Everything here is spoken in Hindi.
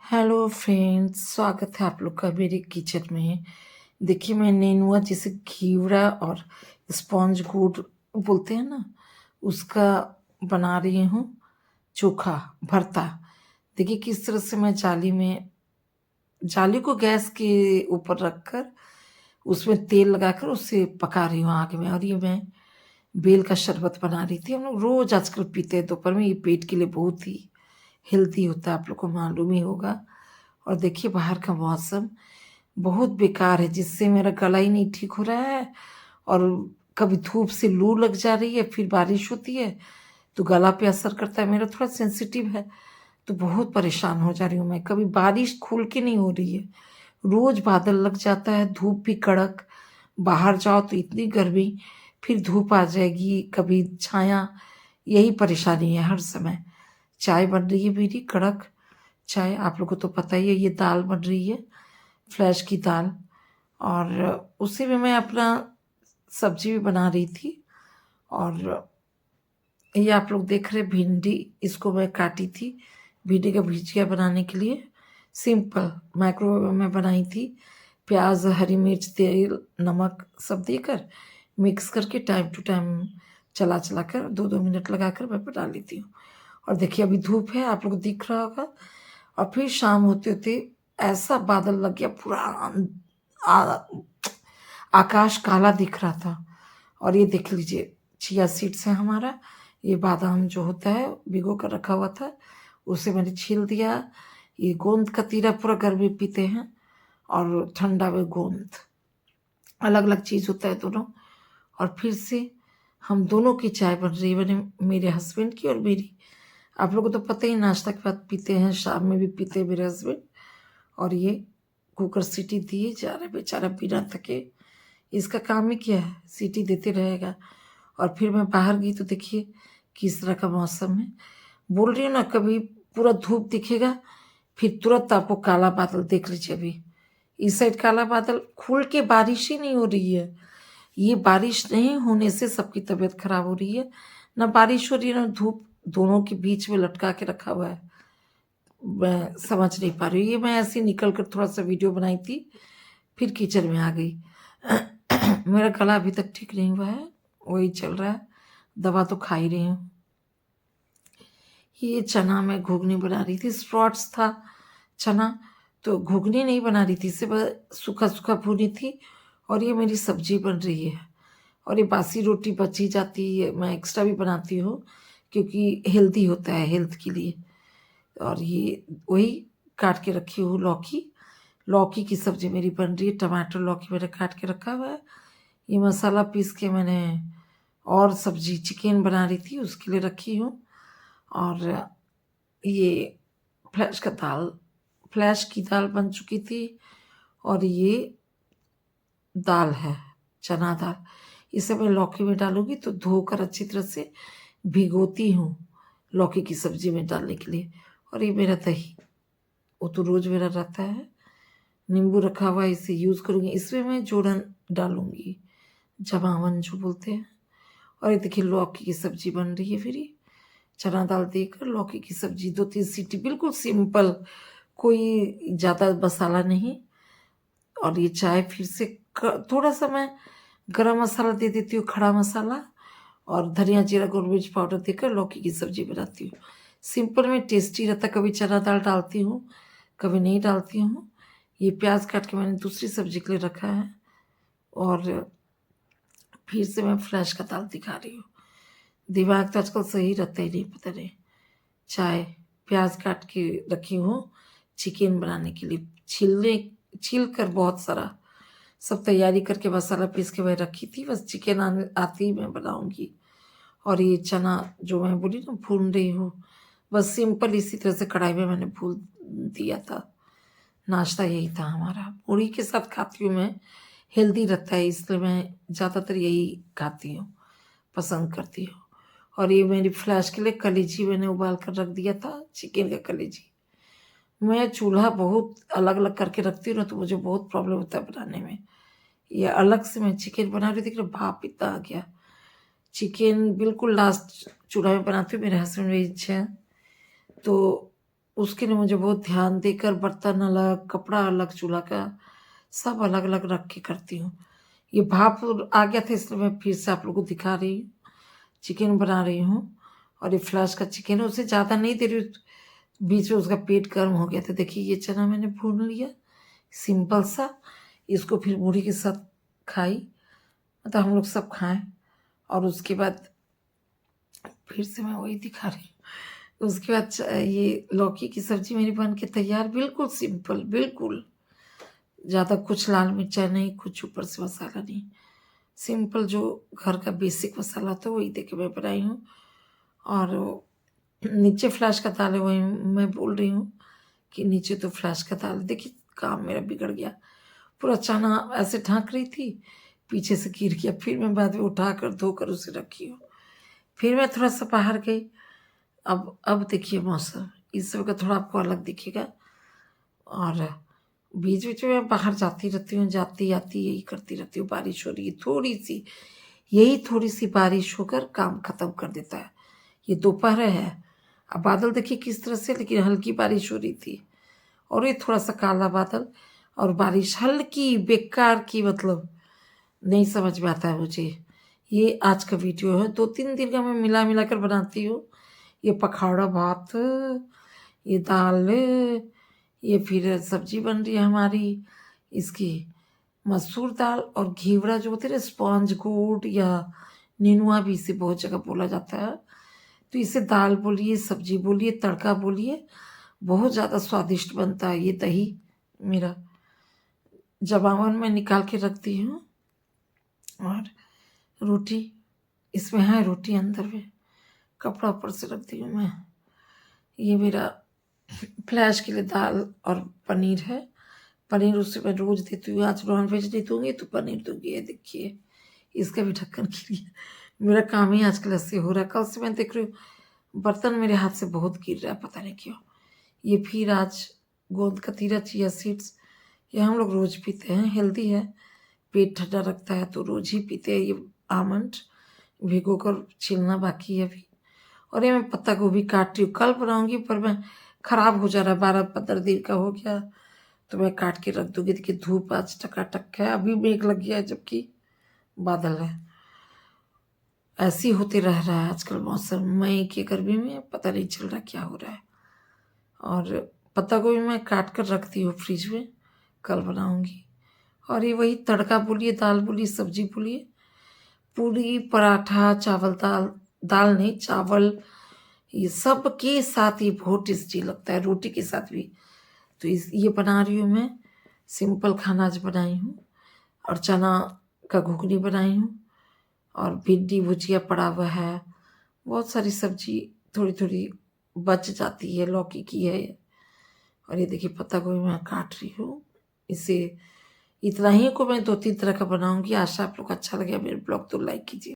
हेलो फ्रेंड्स, स्वागत है आप लोग का मेरे किचन में। देखिए, मैं नेनुआ जिसे घिवड़ा और स्पॉन्ज गुड़ बोलते हैं ना, उसका बना रही हूँ चोखा भरता। देखिए किस तरह से मैं जाली को गैस के ऊपर रखकर उसमें तेल लगाकर उसे पका रही हूँ आग में। और ये मैं बेल का शरबत बना रही थी। हम लोग रोज आजकल पीते हैं दोपहर में। ये पेट के लिए बहुत ही हेल्दी होता है, आप लोग को मालूम ही होगा। और देखिए बाहर का मौसम बहुत बेकार है, जिससे मेरा गला ही नहीं ठीक हो रहा है। और कभी धूप से लू लग जा रही है, फिर बारिश होती है तो गला पे असर करता है। मेरा थोड़ा सेंसिटिव है तो बहुत परेशान हो जा रही हूँ मैं। कभी बारिश खुल के नहीं हो रही है, रोज बादल लग जाता है, धूप भी कड़क। बाहर जाओ तो इतनी गर्मी, फिर धूप आ जाएगी, कभी छाया। यही परेशानी है हर समय। चाय बन रही है मेरी कड़क चाय, आप लोगों को तो पता ही है। ये दाल बन रही है, फ्लैश की दाल। और उसी में मैं अपना सब्जी भी बना रही थी। और ये आप लोग देख रहे भिंडी, इसको मैं काटी थी भिंडी का भुजिया बनाने के लिए। सिंपल माइक्रोवेव में बनाई थी। प्याज, हरी मिर्च, तेल, नमक सब देकर मिक्स करके टाइम टू टाइम चला चला कर 2-2 मिनट लगाकर मैं बना लेती हूँ। और देखिए अभी धूप है, आप लोग को दिख रहा होगा। और फिर शाम होते होते ऐसा बादल लग गया, पूरा आ, आकाश काला दिख रहा था। और ये देख लीजिए चिया सीड्स है हमारा, ये बादाम जो होता है भिगो कर रखा हुआ था, उसे मैंने छील दिया। ये गोंद कतीरा पूरा गर्मी पीते हैं, और ठंडा में गोंद, अलग अलग चीज़ होता है दोनों। और फिर से हम दोनों की चाय बन रही है, मैंने मेरे हस्बैंड की और मेरी। आप लोगों को तो पता ही, नाश्ता के बाद पीते हैं, शाम में भी पीते हैं मेरे हस्बैंड। और ये कुकर सीटी दिए जा रहा है बेचारा बिना थके। इसका काम ही क्या है, सीटी देते रहेगा। और फिर मैं बाहर गई तो देखिए किस तरह का मौसम है। बोल रही हूँ ना, कभी पूरा धूप दिखेगा, फिर तुरंत आपको काला बादल देख लीजिए। अभी इस साइड काला बादल खुल के बारिश ही नहीं हो रही है। ये बारिश नहीं होने से सबकी तबीयत खराब हो रही है। ना बारिश हो रही है ना धूप, दोनों के बीच में लटका के रखा हुआ है। मैं समझ नहीं पा रही हूँ। ये मैं ऐसे ही निकल कर थोड़ा सा वीडियो बनाई थी, फिर किचन में आ गई। मेरा गला अभी तक ठीक नहीं हुआ है, वही चल रहा है। दवा तो खा ही रही हूँ। ये चना मैं घुगनी बना रही थी, स्प्रॉट्स था चना, तो घुगनी नहीं बना रही थी, सिर्फ सूखा सूखा भूनी थी। और ये मेरी सब्जी बन रही है। और ये बासी रोटी बची जाती है, मैं एक्स्ट्रा भी बनाती हूँ क्योंकि हेल्दी होता है हेल्थ के लिए। और ये वही काट के रखी हूँ लौकी। लौकी की सब्जी मेरी बन रही है, टमाटर लौकी मैंने काट के रखा हुआ है। ये मसाला पीस के मैंने और सब्जी चिकन बना रही थी उसके लिए रखी हूँ। और ये फ्लैश का दाल, फ्लैश की दाल बन चुकी थी। और ये दाल है चना दाल, इसे मैं लौकी में डालूंगी तो धोकर अच्छी तरह से भिगोती हूँ लौकी की सब्जी में डालने के लिए। और ये मेरा दही, वो तो रोज मेरा रहता है, नींबू रखा हुआ है, इसे यूज़ करूँगी। इसमें मैं जोड़न डालूंगी, जमावन जो बोलते हैं। और ये देखिए लौकी की सब्जी बन रही है। फिर ये चना दाल देकर लौकी की सब्जी, 2-3 सीटी, बिल्कुल सिंपल, कोई ज़्यादा मसाला नहीं। और ये चाय फिर से थोड़ा सा मैं गरम मसाला दे देती हूँ, खड़ा मसाला, और धनिया जीरा गोल मिर्च पाउडर देकर लौकी की सब्जी बनाती हूँ। सिंपल में टेस्टी रहता। कभी चना दाल डालती हूँ, कभी नहीं डालती हूँ। ये प्याज काट के मैंने दूसरी सब्जी के लिए रखा है। और फिर से मैं फ्लैश का दाल दिखा रही हूँ। दिमाग तो आजकल सही रहता ही नहीं, पता नहीं। चाय, प्याज काट के रखी हूँ चिकन बनाने के लिए, छील कर बहुत सारा सब तैयारी करके मसाला पीस के मैं रखी थी, बस चिकन आती ही मैं बनाऊंगी। और ये चना जो मैं बोली ना भून रही हूँ, बस सिंपल इसी तरह से कढ़ाई में मैंने भून दिया था। नाश्ता यही था हमारा। पूड़ी के साथ खाती हूँ मैं, हेल्दी रहता है इसलिए मैं ज़्यादातर यही खाती हूँ, पसंद करती हूँ। और ये मेरी फ्लैश के लिए कलेजी मैंने उबाल कर रख दिया था, चिकन का कलेजी। मैं चूल्हा बहुत अलग अलग करके रखती हूँ ना, तो मुझे बहुत प्रॉब्लम होता है बनाने में। ये अलग से मैं चिकन बना रही थी कि भाप इतना आ गया। चिकन बिल्कुल लास्ट चूल्हा में बनाती हूँ, मेरे हस्बैंड वेज हैं तो उसके लिए मुझे बहुत ध्यान देकर बर्तन अलग, कपड़ा अलग, चूल्हा का सब अलग-अलग रख के करती हूँ। ये भाप आ गया था इसलिए मैं फिर से आप लोगों को दिखा रही हूँ। चिकन बना रही हूँ और ये फ्लैश का चिकन है, उसे ज़्यादा नहीं दे रही हूँ, बीच में उसका पेट गर्म हो गया था। देखिए ये चना मैंने भून लिया, सिंपल सा। इसको फिर मूढ़ी के साथ खाई, मतलब हम लोग सब खाएँ। और उसके बाद फिर से मैं वही दिखा रही हूँ। उसके बाद ये लौकी की सब्ज़ी मेरी बन के तैयार, बिल्कुल सिंपल, बिल्कुल। ज़्यादा कुछ लाल मिर्चा नहीं, कुछ ऊपर से मसाला नहीं। सिंपल जो घर का बेसिक मसाला था वही दे के मैं बनाई हूँ। और नीचे फ्लैश का दाल है, वही मैं बोल रही हूँ कि नीचे तो फ्लैश का दाल। देखिए काम मेरा बिगड़ गया। पूरा चना ऐसे ढक रही थी, पीछे से गिर गया। फिर मैं बाद में उठाकर धोकर उसे रखी हूँ। फिर मैं थोड़ा-सा बाहर गई। अब देखिए मौसम इस समय का थोड़ा आपको अलग दिखेगा। और बीच-बीच में मैं बाहर जाती रहती हूँ, जाती-आती यही करती रहती हूँ। बारिश हो रही है थोड़ी-सी, यही थोड़ी-सी बारिश होकर काम खत्म कर देता है। ये दोपहर है, अब बादल देखिए किस तरह से, लेकिन हल्की बारिश हो रही थी। और ये थोड़ा-सा काला बादल और बारिश हल्की बेकार की, मतलब नहीं समझ में आता है मुझे। ये आज का वीडियो है, 2-3 दिन का मैं मिला-मिला कर बनाती हूँ। ये पखाड़ा भात, ये दाल, ये फिर सब्जी बन रही है हमारी इसकी मसूर दाल और घेवड़ा जो होते हैं ना, स्पॉन्ज गोट या नेनुआ भी इसे बहुत जगह बोला जाता है। तो इसे दाल बोलिए, सब्जी बोलिए, तड़का बोलिए, बहुत ज़्यादा स्वादिष्ट बनता है। ये दही मेरा जमावन में निकाल के रखती हूँ। और रोटी इसमें है, रोटी अंदर में कपड़ा ऊपर से रखती हूँ मैं। ये मेरा फ्लैश के लिए दाल और पनीर है। पनीर उससे मैं रोज़ देती हूँ, आज नॉन-वेज नहीं दूँगी तो पनीर दूँगी। ये देखिए, इसका भी ढक्कन गिर गया। मेरा काम ही आजकल ऐसे हो रहा है। कल से मैं देख रही हूँ बर्तन मेरे हाथ से बहुत गिर रहा है, पता नहीं क्यों। ये फिर आज गोंद कतीरा चिया सीड्स, ये हम लोग रोज़ पीते हैं, हेल्दी है, पेट ठंडा रखता है तो रोज़ ही पीते हैं। ये आमंड भिगोकर छीलना बाकी है अभी। और ये मैं पत्ता गोभी काट रही हूँ, कल बनाऊँगी पर मैं खराब हो जा रहा है, 12-15 दिन का हो गया तो मैं काट के रख दूँगी। देखिए धूप आज टकाटक है, अभी मेघ लग गया है जबकि बादल है। ऐसे ही होते रह रहा है आजकल मौसम, मई की गर्मी में पता नहीं चल रहा क्या हो रहा है। और पत्ता गोभी मैं काट कर रखती हूँ फ्रिज में, कल बनाऊँगी। और ये वही तड़का बोलिए, दाल बोलिए, सब्जी बोलिए, पूरी, पराठा, चावल दाल, दाल नहीं चावल, ये सब के साथ ये बहुत टेस्टी लगता है, रोटी के साथ भी। तो ये बना रही हूँ मैं, सिंपल खाना आज बनाई हूँ। और चना का घुगनी बनाई हूँ और भिंडी भुजिया पड़ा हुआ है। बहुत सारी सब्जी थोड़ी थोड़ी बच जाती है, लौकी की है। और ये देखिए पत्ता गोभी मैं काट रही हूँ। इसे इतना ही को मैं 2-3 तरह का बनाऊंगी। आशा आप लोग को अच्छा लगे। मेरे ब्लॉग तो लाइक कीजिए।